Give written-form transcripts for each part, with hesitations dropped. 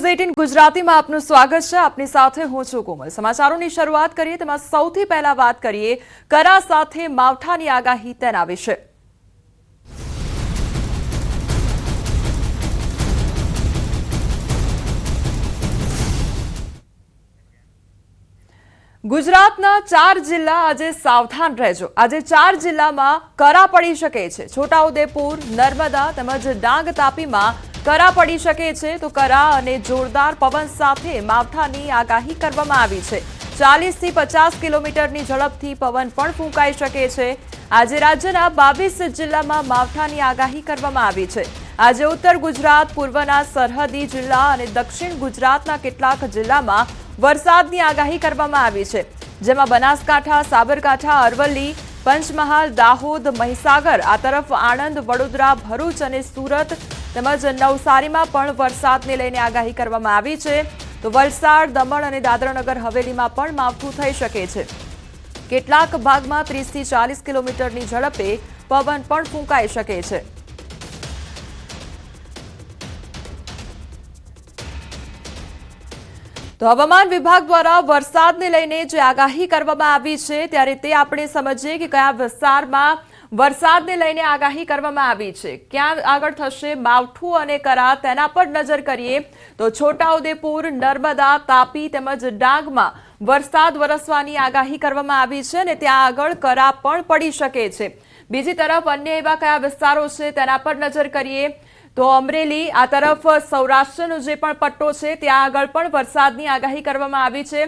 News 18 Gujarati में आपનું સ્વાગત છે। આપની સાથે હું છું કોમલ। સમાચારોની શરૂઆત કરીએ તેમાં સૌથી પહેલા વાત કરીએ કરા સાથે માવઠાની આગાહી તેના વિશે। ગુજરાતના 4 જિલ્લા આજે સાવધાન રહેજો। આજે 4 જિલ્લામાં કરા પડી શકે છે। છોટાઉદેપુર, નર્મદા તેમજ ડાંગ, તાપીમાં કરા પડી શકે છે તો કરા અને જોરદાર પવન સાથે માવઠાની આગાહી કરવામાં આવી છે। 40 થી 50 કિલોમીટરની ઝડપથી પવન પણ ફૂંકાઈ શકે છે। આજે રાજ્યના 22 જિલ્લામાં માવઠાની આગાહી કરવામાં આવી છે। આજે ઉત્તર ગુજરાત, પૂર્વના સરહદી જિલ્લા અને દક્ષિણ ગુજરાતના કેટલાક જિલ્લામાં વરસાદની આગાહી કરવામાં આવી છે, જેમાં બનાસકાંઠા, સાબરકાંઠા, અરવલ્લી, પંચમહાલ, દાહોદ, મહીસાગર, આ તરફ આણંદ, વડોદરા, ભરૂચ અને સુરત તેમજ નવસારીમાં પણ વરસાદને લઈને આગાહી કરવામાં આવી છે। તો વલસાડ, દમણ અને દાદરાનગર હવેલીમાં પણ માવઠું થઈ શકે છે। કેટલાક ભાગમાં 30 થી 40 કિલોમીટરની ઝડપે પવન પણ ફૂંકાઈ શકે છે। तो हवामान विभाग द्वारा वरसादने लईने जे आगाही करवामां आवी छे त्यारे ते आपणे समजीए के कया विस्तारमां वरसादने लईने आगाही करवामां आवी छे, क्यां आगळ थशे मावठुं अने करा तेना पर नजर करीए तो छोटाउदेपुर, नर्मदा, तापी तेमज डांगमां वरसाद वरसवानी आगाही करवामां आवी छे अने त्यां आगळ करा पण पड़ी शके छे। बीजी तरफ अन्य एवा कया विस्तारो छे तेना पर नजर करीए तो अमरेली, आ तरफ सौराष्ट्रनो जे पण पट्टो छे त्यां आगळ पण वरसादनी आगाही करवामां आवी छे।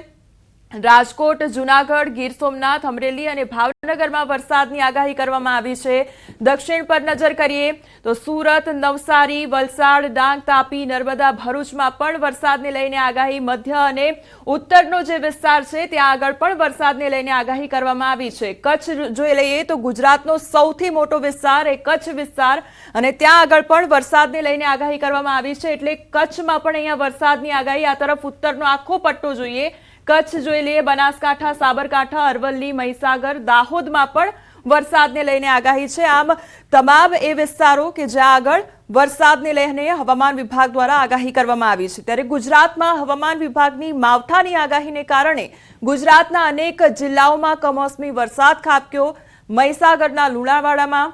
राजकोट, जूनागढ़, गीर सोमनाथ, अमरेली अने भावनगरमां वरसादनी आगाही करवामां आवी छे। दक्षिण पर नजर करीए तो सूरत, नवसारी, वलसाड, डांग, तापी, नर्मदा, भरूचमां पण वरसादने लईने आगाही, मध्य अने उत्तरनो जे विस्तार छे त्यां आगळ पण वरसादने लईने आगाही करवामां आवी छे। कच्छ जोई लईए तो गुजरातनो सौथी मोटो विस्तार ए कच्छ विस्तार अने त्यां आगळ पण वरसादने लईने आगाही करवामां आवी छे, एटले कच्छमां पण अहींया वरसादनी आगाही। आ तरफ उत्तरनो आखो पट्टो जोईए, कच्छ जोई लईए, बनासकांठा, साबरकांठा, अरवल्ली, महीसागर, दाहोदमां पण वरसादने लईने आगाही छे। आम तमाम ए विस्तारो के ज्यां आगळ वरसादने लईने हवामान विभाग द्वारा आगाही करवामां आवी छे। त्यारे गुजरातमां हवामान विभागनी मावठानी आगाहीने कारणे गुजरातना अनेक जिल्लाओमां कमोसमी वरसाद खाबक्यो। महीसागરના લુણાવાડામાં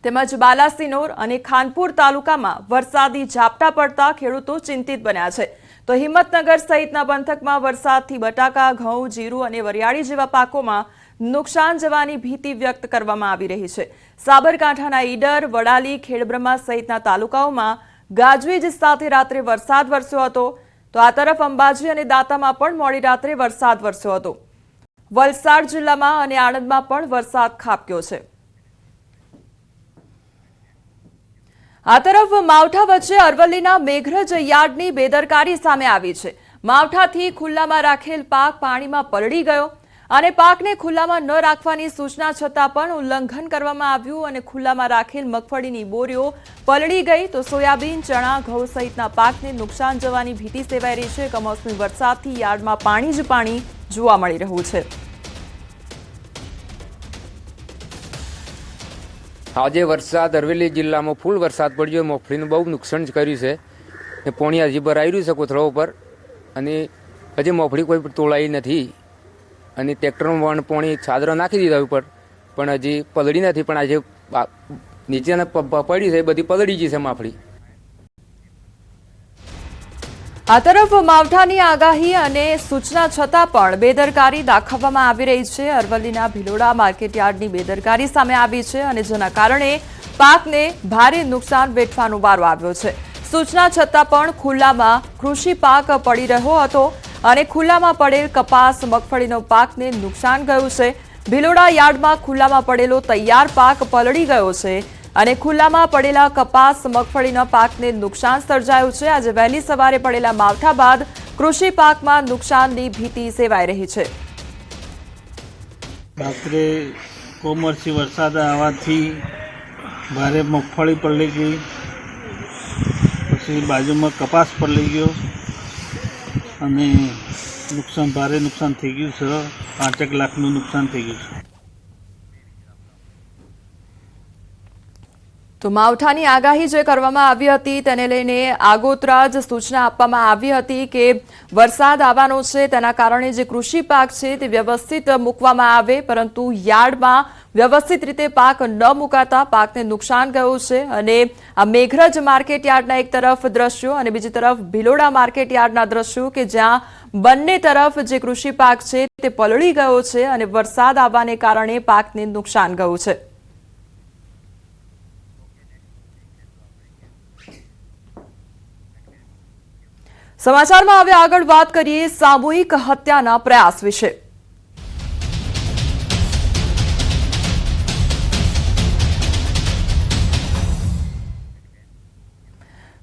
તેમજ બાલાસિનોર અને ખાનપુર તાલુકામાં વરસાદી ઝાપટા પડતા ખેડૂતો ચિંતિત બન્યા છે। તો હિંમતનગર સહિતના પંથકમાં વરસાદથી બટાકા, ઘઉં, જીરું અને વરિયાળી જેવા પાકોમાં નુકસાન જવાની ભીતિ વ્યક્ત કરવામાં આવી રહી છે। સાબરકાંઠાના ઈડર, વડાલી, ખેડબ્રહ્મા સહિતના તાલુકાઓમાં ગાજવીજ સાથે રાત્રે વરસાદ વરસ્યો હતો। તો આ તરફ અંબાજી અને દાંતામાં પણ મોડી રાત્રે વરસાદ વરસ્યો હતો। વલસાડ જિલ્લામાં અને આણંદમાં પણ વરસાદ ખાબક્યો છે। आ तरफ मावठा वच्चे अरवल्लीना मेघरज यार्डनी बेदरकारी सामे आवी छे। मावठाथी खुल्लामां राखेल पाक पाणीमां पलળી गयो અને પાકને ખુલ્લામાં ન રાખવાની સૂચના છતાં પણ ઉલ્લંઘન કરવામાં આવ્યું અને ખુલ્લામાં રાખેલ મગફળીની બોરીઓ પલળી ગઈ। તો સોયાબીન, ચણા, ઘઉં સહિતના પાકને નુકસાન જવાની ભીતિ સેવાઈ રહી છે। કમોસમી વરસાદથી યાર્ડમાં પાણી જ પાણી જોવા મળી રહ્યું છે। આજે વરસાદ અરવલ્લી જિલ્લામાં ફૂલ વરસાદ પડ્યો, મગફળીનું બહુ નુકસાન કર્યું છે ને પોણી હજી ભરાઈ રહ્યું છે કોથળા ઉપર અને હજી મગફળી કોઈ તોળાઈ નથી અને ટ્રેક્ટરમાં પોણી છાદરા નાખી દીધા ઉપર પણ હજી પલળી નથી, પણ આજે નીચેના પડી છે બધી પલળી ગઈ છે મગફળી। આ તરફ માવઠાની આગાહી અને સૂચના છતાં પણ બેદરકારી દાખવવામાં આવી રહી છે। અરવલ્લીના ભિલોડા માર્કેટયાર્ડની બેદરકારી સામે આવી છે અને જેના કારણે પાકને ભારે નુકસાન વેઠવાનો વારો આવ્યો છે। સૂચના છતાં પણ ખુલ્લામાં કૃષિ પાક પડી રહ્યો હતો અને ખુલ્લામાં પડેલ કપાસ, મગફળીનો પાકને નુકસાન ગયું છે। ભિલોડા યાર્ડમાં ખુલ્લામાં પડેલો તૈયાર પાક પલળી ગયો છે અને ખુલ્લામાં પડેલા કપાસ, મગફળીના પાકને નુકસાન સર્જાયું છે। આજે વહેલી સવારે પડેલા માવઠા બાદ કૃષિ પાકમાં નુકસાનની ભીતિ સેવાઈ રહી છે। રાત્રે કમોસમી વરસાદ આવવાથી ભારે મગફળી પલળી ગઈ, પછી બાજુમાં કપાસ પલળી ગયો અને ભારે નુકસાન થઈ ગયું છે। 5 લાખનું નુકસાન થઈ ગયું છે। તો માવઠાની આગાહી જે કરવામાં આવી હતી તેને લઈને આગોતરા જ સૂચના આપવામાં આવી હતી કે વરસાદ આવવાનો છે, તેના કારણે જે કૃષિ પાક છે તે વ્યવસ્થિત મૂકવામાં આવે, પરંતુ યાર્ડમાં વ્યવસ્થિત રીતે પાક ન મુકાતા પાકને નુકસાન ગયું છે. અને આ મેઘરજ માર્કેટ યાર્ડના એક તરફ દ્રશ્યો અને બીજી તરફ ભિલોડા માર્કેટ યાર્ડના દ્રશ્યો કે જ્યાં બંને તરફ જે કૃષિ પાક છે તે પલળી ગયો છે અને વરસાદ આવવાને કારણે પાકને નુકસાન ગયું છે. સમાચારમાં હવે આગળ વાત કરીએ સામૂહિક હત્યાના પ્રયાસ વિશે.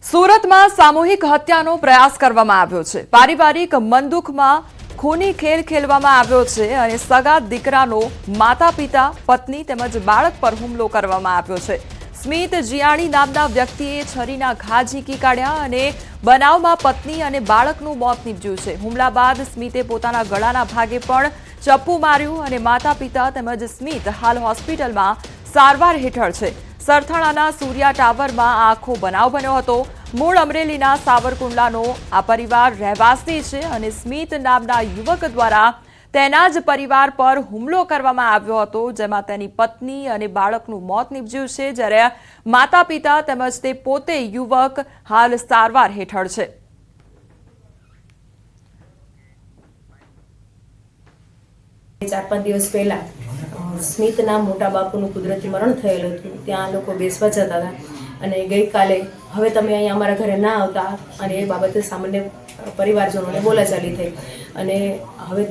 સુરતમાં સામૂહિક હત્યાનો પ્રયાસ કરવામાં આવ્યો છે. પારિવારિક મંદુકમાં ખૂની ખેલ ખેલવામાં આવ્યો છે અને સગા દીકરાનો માતા પિતા, પત્ની તેમજ બાળક પર હુમલો કરવામાં આવ્યો છે. સ્મિત જીયાણી નામના વ્યક્તિએ છરીના ઘા ઝીંકી કાઢ્યા અને બનાવમાં પત્ની અને બાળકનું મોત નીપજ્યું છે. હુમલા બાદ સ્મિતે પોતાના ગળાના ભાગે પણ ચપ્પુ માર્યું અને માતા પિતા તેમજ સ્મિત હાલ હોસ્પિટલમાં સારવાર હેઠળ છે. સરથાણાના સૂર્યા ટાવરમાં આ આખો બનાવ બન્યો હતો. મૂળ અમરેલીના સાવરકુંડલાનો આ પરિવાર રહેવાસી છે અને સ્મિત નામના યુવક દ્વારા તેના જ પરિવાર પર હુમલો કરવામાં આવ્યો હતો, જેમાં તેની પત્ની અને બાળકનું મોત નીપજ્યું છે, જ્યારે માતા પિતા તેમજ તે પોતે યુવક હાલ સારવાર હેઠળ છે. ચાર પાંચ દિવસ પહેલા સ્મિતના મોટા બાપુનું કુદરતી મરણ થયેલું હતું. ત્યાં લોકો બેસવા જતા હતા અને ગઈકાલે હવે તમે અહીંયા અમારા ઘરે ના આવતા અને એ બાબતે સામાન્ય પરિવારજનોને બોલાચાલી થઈ અને હવે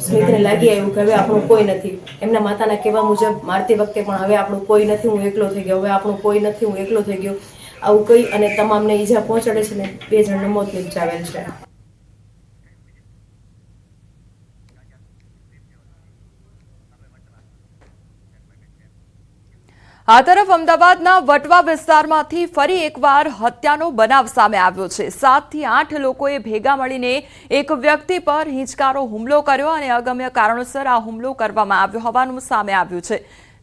સ્મિતને લાગી આવ્યું કે હવે આપણું કોઈ નથી. એમના માતાના કહેવા મુજબ મારતી વખતે પણ હવે આપણું કોઈ નથી, હું એકલો થઈ ગયો, હવે આપણું કોઈ નથી, હું એકલો થઈ ગયો, આવું કહી અને તમામને ઈજા પહોંચાડે છે ને 2 જણને મોત નિપજાવેલ છે. આ તરફ અમદાવાદના વટવા વિસ્તારમાંથી ફરી એકવાર હત્યાનો બનાવ સામે આવ્યો છે. 7 થી 8 લોકોએ ભેગા મળીને એક વ્યક્તિ પર હિંચકારો હુમલો કર્યો અને અગમ્ય કારણોસર આ હુમલો કરવામાં આવ્યો હોવાનું સામે આવ્યું છે.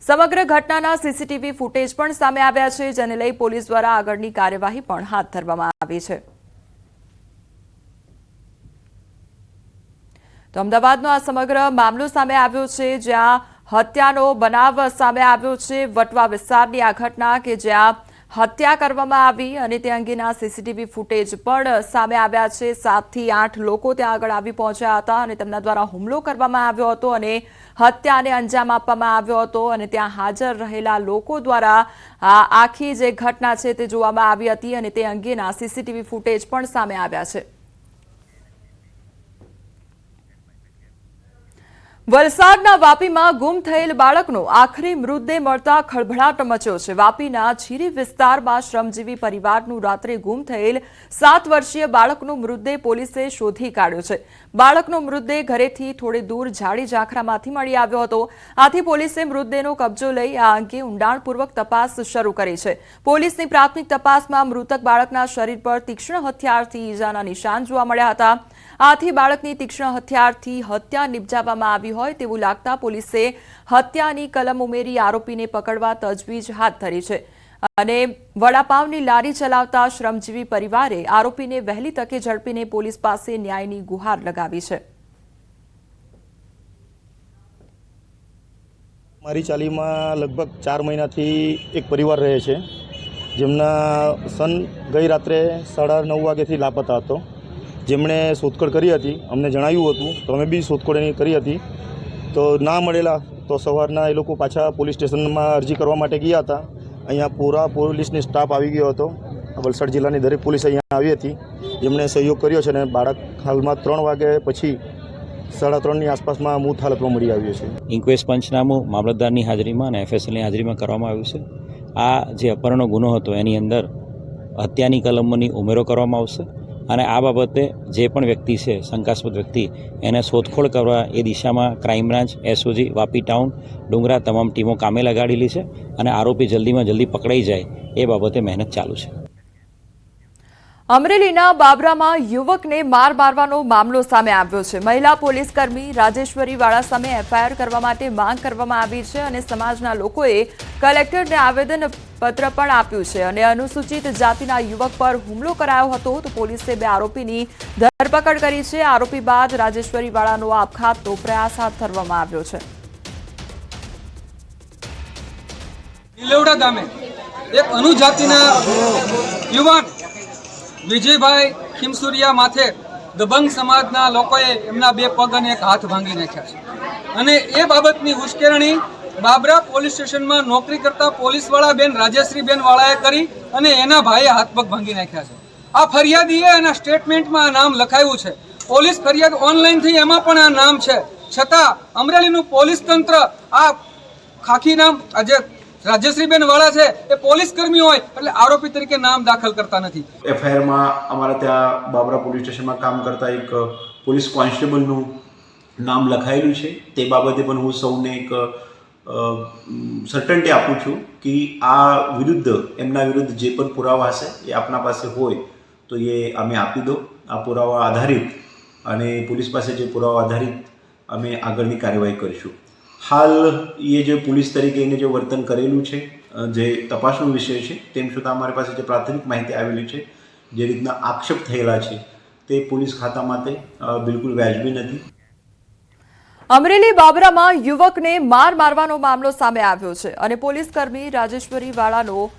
સમગ્ર ઘટનાના સીસીટીવી ફૂટેજ પણ સામે આવ્યા છે, જેને લઈ પોલીસ દ્વારા આગળની કાર્યવાહી પણ હાથ ધરવામાં આવી છે. તો અમદાવાદનો આ સમગ્ર મામલો સામે આવ્યો છે, જ્યાં હત્યાનો બનાવ સામે આવ્યો છે. વટવા વિસ્તારની આ ઘટના કે જ્યાં હત્યા કરવામાં આવી અને તે અંગેના સીસીટીવી ફૂટેજ પણ સામે આવ્યા છે. 7 થી 8 લોકો ત્યાં આગળ આવી પહોંચ્યા હતા અને તેમના દ્વારા હુમલો કરવામાં આવ્યો હતો અને હત્યાને અંજામ આપવામાં આવ્યો હતો અને ત્યાં હાજર રહેલા લોકો દ્વારા આ આખી જે ઘટના છે તે જોવામાં આવી હતી અને તે અંગેના સીસીટીવી ફૂટેજ પણ સામે આવ્યા છે. વલસાડના વાપીમાં ગુમ થયેલ બાળકનો આખરી મૃતદેહ મળતા ખળભળાટ મચ્યો છે. વાપીના છીરી વિસ્તારમાં શ્રમજીવી પરિવારનું રાત્રે ગુમ થયેલ 7 વર્ષીય બાળકનો મૃતદેહ પોલીસે શોધી કાઢ્યો છે. બાળકનો મૃતદેહ ઘરેથી થોડે દૂર ઝાડી ઝાંખરામાંથી મળી આવ્યો હતો. આથી પોલીસે મૃતદેહનો કબજો લઈ આ અંગે ઊંડાણપૂર્વક તપાસ શરૂ કરી છે. પોલીસની પ્રાથમિક તપાસમાં મૃતક બાળકના શરીર પર તીક્ષ્ણ હથિયારથી ઈજાના નિશાન જોવા મળ્યા હતા. આથી બાળકની તીક્ષ્ણ હથિયારથી હત્યા નિપજાવવામાં આવી હોય તેવું લાગતા પોલીસે હત્યાની કલમ ઉમેરી આરોપીને પકડવા તજવીજ હાથ ધરી છે. અને વડાપાવની લારી ચલાવતા શ્રમજીવી પરિવારે આરોપીને વહેલી તકે ઝડપીને પોલીસ પાસે ન્યાયની ગુહાર લગાવી છે. મારી ચાલીમાં લગભગ 4 મહિનાથી એક પરિવાર રહે છે, જેમના સન ગઈ રાત્રે 9:30 વાગ્યાથી લાપતા હતો. જેમણે શોધખોળ કરી હતી, અમને જણાવ્યું હતું તો અમે બી શોધખોળ એની કરી હતી. તો ના મળેલા તો સવારના એ લોકો પાછા પોલીસ સ્ટેશનમાં અરજી કરવા માટે ગયા હતા. અહીંયા પૂરા પોલીસની સ્ટાફ આવી ગયો હતો. વલસાડ જિલ્લાની દરેક પોલીસ અહીંયા આવી હતી, જેમણે સહયોગ કર્યો છે અને બાળક હાલમાં 3 વાગ્યા પછી 3:30ની આસપાસમાં મૂત હાલતમાં મળી આવ્યું છે. ઇન્ક્વેસ્ટ પંચનામું મામલતદારની હાજરીમાં અને એફએસએલની હાજરીમાં કરવામાં આવ્યું છે. આ જે અપહરણનો ગુનો હતો એની અંદર હત્યાની કલમોની ઉમેરો કરવામાં આવશે અને આ બાબતે જે પણ વ્યક્તિ છે, શંકાસ્પદ વ્યક્તિ, એને શોધખોળ કરવા એ દિશામાં crime branch, SOG, Vapi town, ડુંગરા તમામ ટીમો કામે લગાડેલી છે અને આરોપી જલ્દીમાં જલ્દી પકડાઈ જાય એ બાબતે મહેનત ચાલુ છે. અમરેલીના બાબરામાં યુવકને માર મારવાનો મામલો સામે આવ્યો છે. મહિલા પોલીસકર્મી રાજેશ્વરી વાળા સામે એફઆઈઆર કરવા માટે માંગ કરવામાં આવી છે અને સમાજના લોકોએ કલેક્ટરને આવેદન પત્ર પણ આપ્યું છે અને અનુસૂચિત જાતિના યુવક પર હુમલો કરાયો હતો તો પોલીસે 2 આરોપીની ધરપકડ કરી છે. આરોપી બાદ રાજેશ્વરી વાળાનો આપઘાતનો પ્રયાસ હાથ ધરવામાં આવ્યો છે. લીલવડા ગામે એક અનુજાતિના યુવાન વિજયભાઈ ખીમસુરિયા માથે દબંગ સમાજના લોકોએ એમના 2 પગ અને 1 હાથ ભાંગી નાખ્યા છે અને એ બાબતની ઉશ્કેરણી બાબરા પોલીસ સ્ટેશનમાં નોકરી કરતા પોલીસવાળા બેન રાજેશ્રીબેન વાળાએ કરી અને એના ભાઈએ હાથ પગ ભાંગી નાખ્યા છે. આ ફરિયાદીએ એના સ્ટેટમેન્ટમાં આ નામ લખાયું છે. પોલીસ ફરિયાદ ઓનલાઈન થઈ એમાં પણ આ નામ છે, છતાં અમરેલીનું પોલીસ તંત્ર આ ખાખી નામ આજે રાજેશ્રીબેન વાળા છે એ પોલીસ કર્મી હોય એટલે આરોપી તરીકે નામ દાખલ કરતા નથી. એફઆઈઆરમાં અમારા ત્યાં બાબરા પોલીસ સ્ટેશનમાં કામ કરતા એક પોલીસ કોન્સ્ટેબલનું નામ લખાયેલું છે. તે બાબતે પણ હું સૌને એક સર્ટન્ટી આપું છું કે આ વિરુદ્ધ એમના વિરુદ્ધ જે પણ પુરાવા હશે એ આપના પાસે હોય તો એ અમે આપી દો. આ પુરાવા આધારિત અને પોલીસ પાસે જે પુરાવા આધારિત અમે આગળની કાર્યવાહી કરીશું. હાલ એ જે પોલીસ તરીકે એને જે વર્તન કરેલું છે જે તપાસનો વિષય છે તેમ છતાં અમારી પાસે જે પ્રાથમિક માહિતી આવેલી છે જે રીતના આક્ષેપ થયેલા છે તે પોલીસ ખાતા માટે બિલકુલ વાજબી નથી. અમરેલી બાબરામાં યુવકને માર મારવાનો મામલો સામે આવ્યો છે અને પોલીસકર્મી રાજેશ્વરી વાળાનો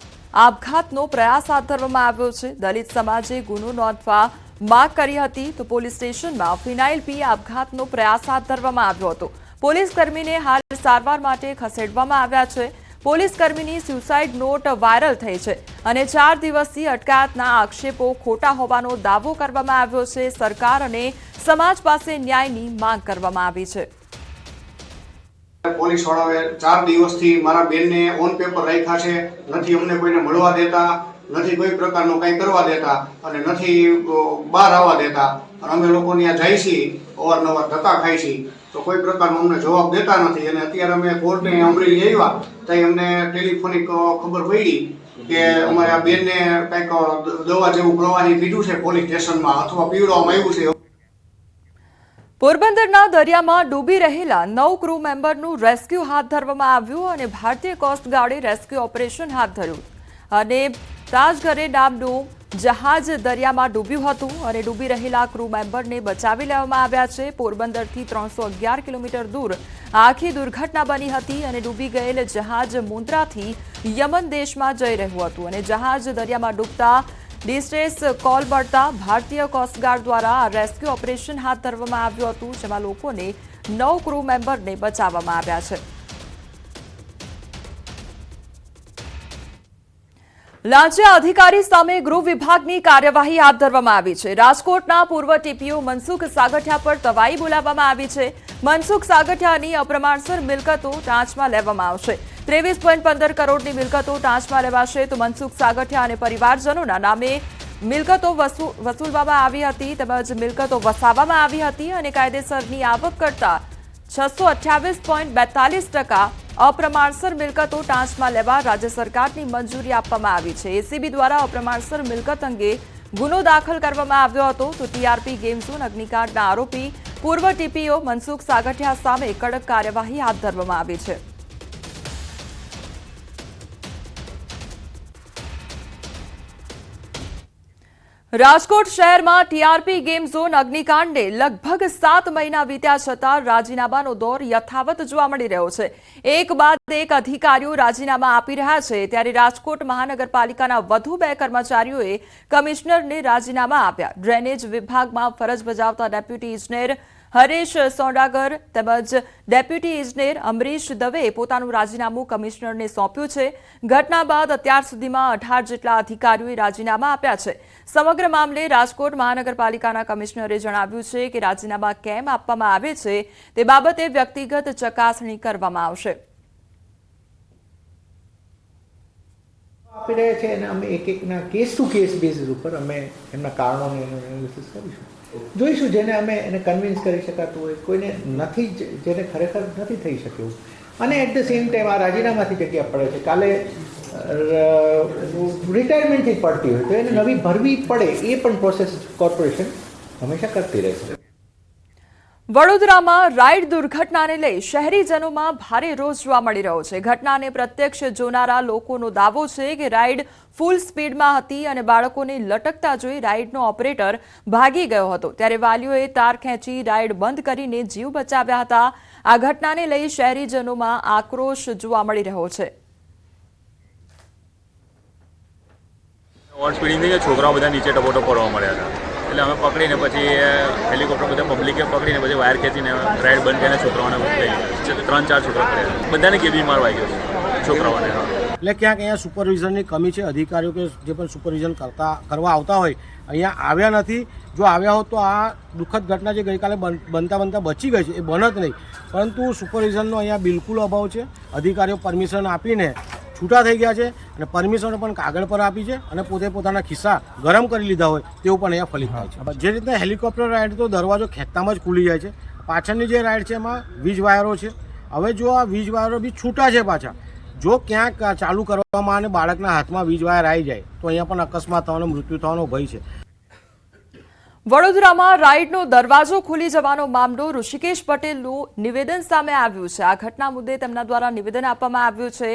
આપઘાતનો પ્રયાસ હાથ ધરવામાં આવ્યો છે. દલિત સમાજે ગુનો નોંધવા માંગ કરી હતી તો પોલીસ સ્ટેશનમાં ફિનાઇલ પી આપઘાતનો પ્રયાસ હાથ ધરવામાં આવ્યો હતો. પોલીસકર્મીને હાલ સારવાર માટે ખસેડવામાં આવ્યા છે. પોલીસકર્મીની સ્યુસાઇડ નોટ વાયરલ થઈ છે અને 4 દિવસથી અટકાયતના આક્ષેપો ખોટા હોવાનો દાવો કરવામાં આવ્યો છે. સરકાર અને સમાજ પાસે ન્યાયની માંગ કરવામાં આવી છે. પોલીસ વાળાએ 4 દિવસથી મારા બેનને ઓન પેપર રાખ્યા છે, નથી અમને કોઈને મળવા દેતા, નથી કોઈ પ્રકારનું કંઈ કરવા દેતા અને નથી બહાર આવવા દેતા. અમે લોકો ત્યાં જાય છીએ, અવારનવાર ધક્કા ખાઈ છીએ તો કોઈ પ્રકારનો અમને જવાબ દેતા નથી. અને અત્યારે અમે કોર્ટે અમરેલી આવ્યા તો અમને ટેલિફોનિક ખબર પડી કે અમારા બેનને કંઈક દવા જેવું પ્રવાહી પીધું છે પોલીસ સ્ટેશનમાં અથવા પીવડાવવામાં આવ્યું છે. પોરબંદરના દરિયામાં ડૂબી રહેલા 9 ક્રૂ મેમ્બરનું રેસ્ક્યુ હાથ ધરવામાં આવ્યું અને ભારતીય કોસ્ટગાર્ડે રેસ્ક્યુ ઓપરેશન હાથ ધર્યું અને તાજગરે નામનું જહાજ દરિયામાં ડૂબ્યું હતું અને ડૂબી રહેલા ક્રૂ મેમ્બરને બચાવી લેવામાં આવ્યા છે. પોરબંદરથી 311 કિલોમીટર દૂર આખી દુર્ઘટના બની હતી અને ડૂબી ગયેલ જહાજ મુન્દ્રાથી યમન દેશમાં જઈ રહ્યું હતું અને જહાજ દરિયામાં ડૂબતા ડિસ્ટ્રેસ કોલ મળતા ભારતીય કોસ્ટગાર્ડ દ્વારા રેસ્ક્યુ ઓપરેશન હાથ ધરવામાં આવ્યું હતું જેમાં લોકોને 9 ક્રૂ મેમ્બરને બચાવવામાં આવ્યા છે. લાંચિયા અધિકારી સામે ગૃહ વિભાગની કાર્યવાહી હાથ ધરવામાં આવી છે. રાજકોટના પૂર્વ ટીપીઓ મનસુખ સાગઠિયા પર તવાઈ બોલાવવામાં આવી છે. મનસુખ સાગઠિયાની અપ્રમાણસર મિલકતો ટાંચમાં લેવામાં આવશે. 23.15 કરોડની મિલકતો ટાંચમાં લેવાશે તો મનસુખ સાગઠિયા અને પરિવારજનોના નામે મિલકતો વસૂલવામાં આવી હતી તેમજ મિલકતો વસાવવામાં આવી હતી અને કાયદેસરની આવક કરતા 628.42% અપ્રમાણસર મિલકતો ટાંચમાં લેવા રાજ્ય સરકારની મંજૂરી આપવામાં આવી છે. એસીબી દ્વારા અપ્રમાણસર મિલકત અંગે ગુનો દાખલ કરવામાં આવ્યો હતો તો ટીઆરપી ગેમ ઝોન અગ્નિકાંડના આરોપી પૂર્વ ટીપીઓ મનસુખ સાગઠિયા સામે કડક કાર્યવાહી હાથ ધરવામાં આવી છે. રાજકોટ શહેરમાં ટીઆરપી ગેમ ઝોન અગ્નિકાંડને લગભગ 7 મહિના વીત્યા છતાં રાજીનામાનો દોર યથાવત જોવા મળી રહ્યો છે. એક બાદ એક અધિકારીઓ રાજીનામા આપી રહ્યા છે ત્યારે રાજકોટ મહાનગરપાલિકાના વધુ 2 કર્મચારીઓએ કમિશનરને રાજીનામા આપ્યા. ડ્રેનેજ વિભાગમાં ફરજ બજાવતા ડેપ્યુટી ઇજનેર હરેશ સોડાગર તેમજ ડેપ્યુટી ઇજનેર અમરીશ દવેએ પોતાનું રાજીનામું કમિશનરને સોંપ્યું છે. ઘટના બાદ અત્યાર સુધીમાં 18 જેટલા અધિકારીઓએ રાજીનામા આપ્યા છે. સમગ્ર મામલે રાજકોટ મહાનગરપાલિકાના કમિશનરે જણાવ્યું છે કે રાજીનામા કેમ આપવામાં આવે છે તે બાબતે વ્યક્તિગત ચકાસણી કરવામાં આવશે. આપી રહ્યા છે અને અમે એક એકના કેસ ટુ કેસ બેઝિસ ઉપર અમે એમના કારણોને એનાલિસિસ કરીશું, જોઈશું જેને અમે એને કન્વિન્સ કરી શકાતું હોય, કોઈને નથી જેને ખરેખર નથી થઈ શક્યું અને એટ ધ સેમ ટાઈમ આ રાજીનામાથી જગ્યા પડે છે. કાલે રિટાયરમેન્ટથી પડતી હોય તો એને નવી ભરવી પડે એ પણ પ્રોસેસ કોર્પોરેશન હંમેશા કરતી રહે છે. વડોદરામાં રાઇડ દુર્ઘટનાને લઈ શહેરીજનોમાં ભારે રોષ જોવા મળી રહ્યો છે. ઘટનાને પ્રત્યક્ષ જોનારા લોકોનો દાવો છે કે રાઇડ ફૂલ સ્પીડમાં હતી અને બાળકોને લટકતા જોઈ રાઇડનો ઓપરેટર ભાગી ગયો હતો, ત્યારે વાલીઓએ તાર ખેંચી રાઇડ બંધ કરીને જીવ બચાવ્યા હતા. આ ઘટનાને લઈ શહેરીજનોમાં આક્રોશ જોવા મળી રહ્યો છે. ઓવર સ્પીડિંગ થઈ છોકરાઓ બધા નીચે ટપોટો પડવા મળ્યા હતા, એટલે અમે પકડીને પછી હેલિકોપ્ટર બધા પબ્લિકે પકડીને પછી વાયર ખેંચીને રાઇડ બંધ કરીને છોકરાઓને લઈ ગયા. 3-4 છોકરા પડ્યા, બધાને કેબી માર વાગ્યો છે છોકરાઓને. એટલે ક્યાંક અહીંયા સુપરવિઝનની કમી છે. અધિકારીઓ કે જે પણ સુપરવિઝન કરવા આવતા હોય અહીંયા આવ્યા નથી. જો આવ્યા હોત તો આ દુઃખદ ઘટના જે ગઈકાલે બનતા બચી ગઈ છે એ બનત નહીં, પરંતુ સુપરવિઝનનો અહીંયા બિલકુલ અભાવ છે. અધિકારીઓ પરમિશન આપીને છૂટા થઈ ગયા છે અને પરમિશનો પણ કાગળ પર આપી છે અને પોતે પોતાના ખિસ્સા ગરમ કરી લીધા હોય તેવું પણ અહીંયા ફલિત થાય છે. જે રીતે હેલિકોપ્ટર રાઇડ તો દરવાજો ખેંચતામાં જ ખુલી જાય છે. પાછળની જે રાઇડ છે એમાં વીજ વાયરો છે. હવે જો આ વીજ વાયરો બી છૂટા છે પાછા, જો ક્યાંક ચાલુ કરવામાં અને બાળકના હાથમાં વીજ વાયર આવી જાય તો અહીંયા પણ અકસ્માત થવાનો, મૃત્યુ થવાનો ભય છે. વડોદરામાં રાઇડનો દરવાજો ખુલી જવાનો મામલો ઋષિકેશ પટેલનું નિવેદન સામે આવ્યું છે. આ ઘટના મુદ્દે તેમના દ્વારા નિવેદન આપવામાં આવ્યું છે.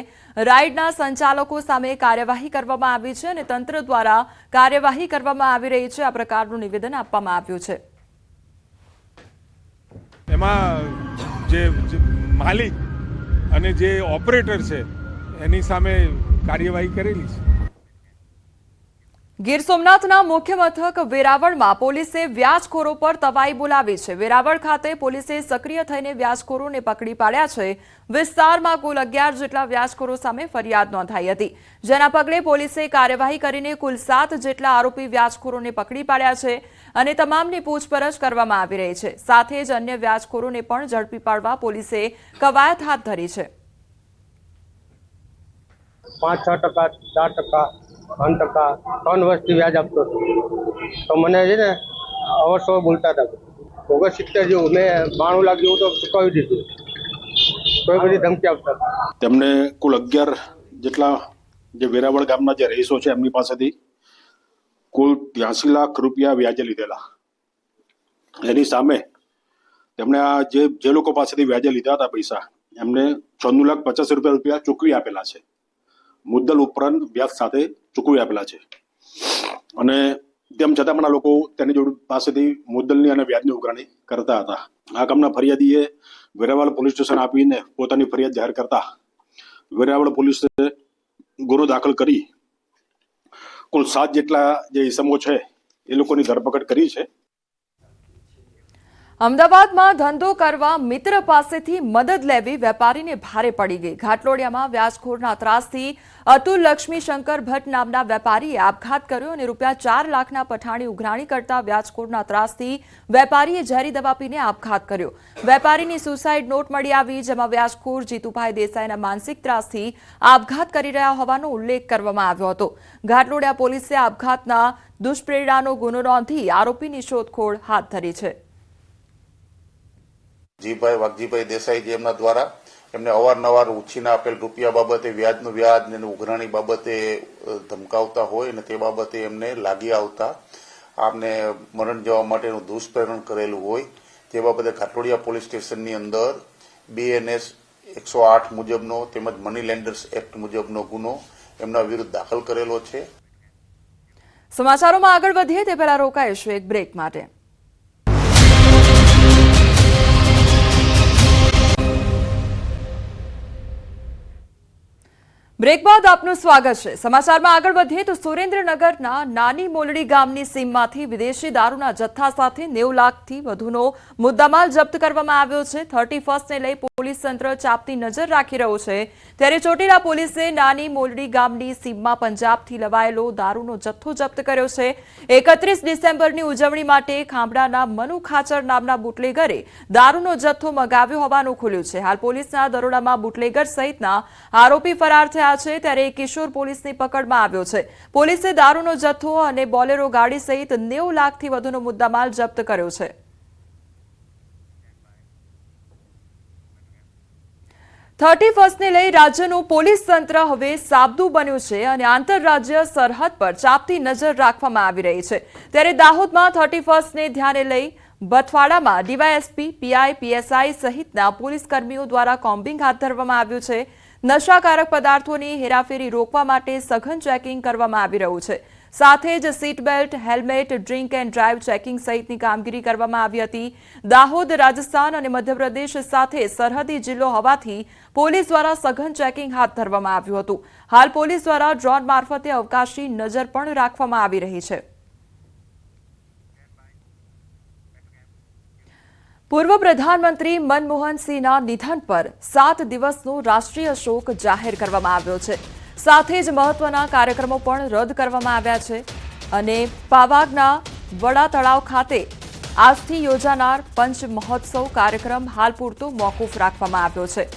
રાઇડના સંચાલકો સામે કાર્યવાહી કરવામાં આવી છે અને તંત્ર દ્વારા કાર્યવાહી કરવામાં આવી રહી છે. આ પ્રકારનું નિવેદન આપવામાં આવ્યું છે. એમાં જે માલિક અને જે ઓપરેટર છે એની સામે કાર્યવાહી કરેલી છે. ગીર સોમનાથના મુખ્ય મથક વેરાવળમાં પોલીસે વ્યાજખોરો પર તવાઈ બોલાવી છે. વેરાવળ ખાતે પોલીસે સક્રિય થઈને વ્યાજખોરોને પકડી પાડ્યા છે. વિસ્તારમાં કુલ 11 જેટલા વ્યાજખોરો સામે ફરિયાદ નોંધાઈ હતી, જેના પગલે પોલીસે કાર્યવાહી કરીને કુલ 7 જેટલા આરોપી વ્યાજખોરોને પકડી પાડ્યા છે અને તમામની પૂછપરછ કરવામાં આવી રહી છે. સાથે જ અન્ય વ્યાજખોરોને પણ ઝડપી પાડવા પોલીસે કવાયત હાથ ધરી છે. 5-6%, 4%, 3%, 3 વર્ષથી વ્યાજ આપતો હતો, તો મને છે ને અવસર બોલતા હતા 70 જેવું, મેં 92 લાખ જેવું તો ચૂકવી દીધું, કોઈ બધી ધમકી આપતા હતા. તેમને કુલ 11 જેટલા જે વેરાવળ ગામના જે રહીશો છે એમની પાસેથી કુલ 83 લાખ રૂપિયા વ્યાજે લીધેલા. એની સામે તેમણે આ જે લોકો પાસેથી વ્યાજે લીધા હતા પૈસા, એમને 96,85,000 રૂપિયા ચૂકવી આપેલા છે. મુદ્દલ ઉપરાંત વ્યાજ સાથે ચૂકવી આપેલા છે અને તેમ છતાં પણ આ લોકો તેની જોડે પાસેથી મુદ્દલની અને વ્યાજની ઉઘરાણી કરતા હતા. આ કામના ફરિયાદીએ વેરાવળ પોલીસ સ્ટેશન આપીને પોતાની ફરિયાદ જાહેર કરતા વેરાવળ પોલીસે ગુનો દાખલ કરી કુલ 7 જેટલા જે ઇસમો છે એ લોકોની ધરપકડ કરી છે. અમદાવાદમાં ધંધો કરવા મિત્ર પાસેથી મદદ લેવી વેપારીને ભારે પડી ગઈ. ઘાટલોડિયામાં વ્યાજખોરના ત્રાસથી અતુલ લક્ષ્મીશંકર ભટ્ટ નામના વેપારીએ આપઘાત કર્યો અને ₹4 લાખના પઠાણી ઉઘરાણી કરતા વ્યાજખોરના ત્રાસથી વેપારીએ ઝેરી દવા પીને આપઘાત કર્યો. વેપારીની સુસાઇડ નોટ મળી આવી, જેમાં વ્યાજખોર જીતુભાઈ દેસાઈના માનસિક ત્રાસથી આપઘાત કરી રહ્યા હોવાનો ઉલ્લેખ કરવામાં આવ્યો હતો. ઘાટલોડિયા પોલીસે આપઘાતના દુષ્પ્રેરણાનો ગુનો નોંધી આરોપીની શોધખોળ હાથ ધરી છે. જીભાઈ વાઘજીભાઈ દેસાઈ જે એમના દ્વારા એમને અવારનવાર ઉછીના આપેલ રૂપિયા બાબતે વ્યાજનું વ્યાજ અને ઉઘરાણી બાબતે ધમકાવતા હોય અને તે બાબતે એમને લાગી આવતા આમને મરણ જવા માટેનું દુષ્પ્રેરણ કરેલું હોય તે બાબતે ઘાટલોડિયા પોલીસ સ્ટેશનની અંદર BNS 108 મુજબનો તેમજ મની લેન્ડર્સ એક્ટ મુજબનો ગુનો એમના વિરુદ્ધ દાખલ કરેલો છે. સમાચારોમાં આગળ વધીએ તે પહેલા રોકાઈશું એક બ્રેક માટે. બ્રેક બાદ આપનું સ્વાગત છે. સમાચારમાં આગળ વધીએ તો સુરેન્દ્રનગરના નાની મોલડી ગામની સીમમાંથી વિદેશી દારૂના જથ્થા સાથે 90 લાખથી વધુનો મુદ્દામાલ જપ્ત કરવામાં આવ્યો છે. 31ને લઈ પોલીસ તંત્ર ચાંપતી નજર રાખી રહ્યું છે, ત્યારે ચોટીલા પોલીસે નાની મોલડી ગામની સીમમાં પંજાબથી લવાયેલો દારૂનો જથ્થો જપ્ત કર્યો છે. 31 ડિસેમ્બરની ઉજવણી માટે ખાંભડાના મનુ ખાચર નામના બુટલેગરે દારૂનો જથ્થો મગાવ્યો હોવાનું ખુલ્યું છે. હાલ પોલીસના દરોડામાં બુટલેગર સહિતના આરોપી ફરાર થયા છે, ત્યારે કિશોર પોલીસની પકડમાં આવ્યો છે. પોલીસે દારૂનો જથ્થો અને બોલેરો ગાડી સહિત 90 લાખથી વધુનો મુદ્દામાલ જપ્ત કર્યો છે. 31ને લઈ રાજ્યનું પોલીસ તંત્ર હવે સાબદું બન્યું છે અને આંતરરાજ્ય સરહદ પર ચાંપતી નજર રાખવામાં આવી રહી છે। ત્યારે દાહોદમાં 31ને ધ્યાને લઈ બથવાડામાં ડીવાયએસપી, પીઆઈ, પીએસઆઈ સહિતના પોલીસ કર્મીઓ દ્વારા કોમ્બિંગ હાથ ધરવામાં આવ્યું છે। નશાકારક પદાર્થોની હેરાફેરી રોકવા માટે સઘન ચેકિંગ કરવામાં આવી રહ્યું છે। સાથે જ seat belt, helmet, drink and drive checking સહિતની કામગીરી કરવામાં આવી હતી। દાહોદ રાજસ્થાન અને મધ્યપ્રદેશ સાથે સરહદી જિલ્લો હોવાથી પોલીસ દ્વારા સઘન ચેકિંગ હાથ ધરવામાં આવ્યું હતું। હાલ પોલીસ દ્વારા ડ્રોન મારફતે અવકાશી નજર પણ રાખવામાં આવી રહી છે। પૂર્વ પ્રધાનમંત્રી મનમોહન સિંહના નિધન પર 7 દિવસનો રાષ્ટ્રીય શોક જાહેર કરવામાં આવ્યો છે। સાથે જ મહત્વના કાર્યક્રમો પણ રદ કરવામાં આવ્યા છે અને પાવાગના વડા તળાવ ખાતે આજથી યોજાનાર પંચ મહોત્સવ કાર્યક્રમ હાલ પૂરતો મોકૂફ રાખવામાં આવ્યો છે।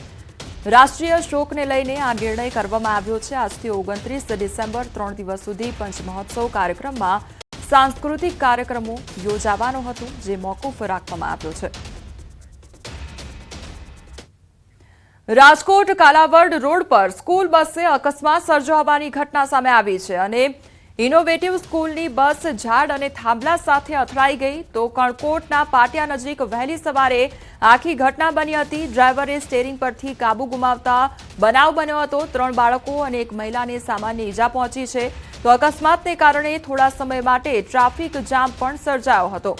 રાષ્ટ્રીય શોકને લઈને આ નિર્ણય કરવામાં આવ્યો છે। આજથી 29 ડિસેમ્બર 3 દિવસ સુધી પંચ મહોત્સવ કાર્યક્રમમાં સાંસ્કૃતિક કાર્યક્રમો યોજાવાનો હતો, જે મોકૂફ રાખવામાં આવ્યો છે। રાજકોટ કાલાવડ રોડ પર સ્કૂલ બસે અકસ્માત સર્જાવાની ઘટના સામે આવી છે અને ઇનોવેટિવ સ્કૂલની બસ ઝાડ અને થાંભલા સાથે અથડાઈ ગઈ તો કણકોટના પાટિયા નજીક વહેલી સવારે આખી ઘટના બની હતી। ડ્રાઈવરે સ્ટીયરિંગ પરથી કાબુ ગુમાવતા બનાવ બન્યો હતો। 3 બાળકો અને એક મહિલાને સામાન્ય ઈજા પહોંચી છે તો અકસ્માતને કારણે થોડા સમય માટે ટ્રાફિક જામ પણ સર્જાયો હતો।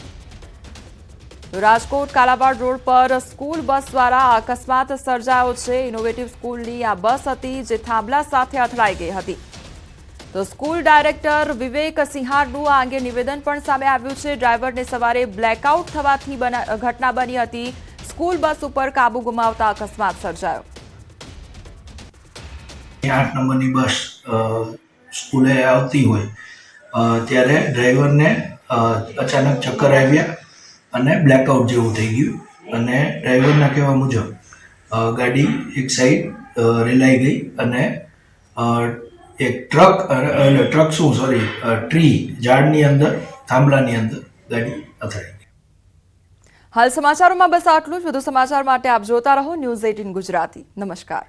રાજકોટ કાલાવાડ રોડ પર સ્કૂલ બસ દ્વારા અકસ્માત સર્જાયો છે। ઇનોવેટિવ સ્કૂલની આ બસ હતી જે થાંભલા સાથે અથડાઈ ગઈ હતી તો સ્કૂલ ડાયરેક્ટર વિવેક સિંહારનું આ અંગે નિવેદન પણ સામે આવ્યું છે। ડ્રાઈવરને સવારે બ્લેકઆઉટ થવાથી ઘટના બની હતી। સ્કૂલ બસ ઉપર કાબુ ગુમાવતા અકસ્માત સર્જાયો। 8 નંબરની બસ સ્કૂલે આવતી હોય ત્યારે ડ્રાઈવરને અચાનક ચક્કર આવ્યા અને બ્લેકઆઉટ જેવું થઈ ગયું અને ડ્રાઈવરના કહેવા મુજબ ગાડી એક સાઈડ રેલાઈ ગઈ અને એક ટ્રી ઝાડની અંદર, થાંભલાની અંદર ગાડી અથડાઈ ગઈ। હાલ સમાચારોમાં બસ આટલું જ। વધુ સમાચાર માટે આપ જોતા રહો ન્યૂઝ 18 ગુજરાતી। નમસ્કાર।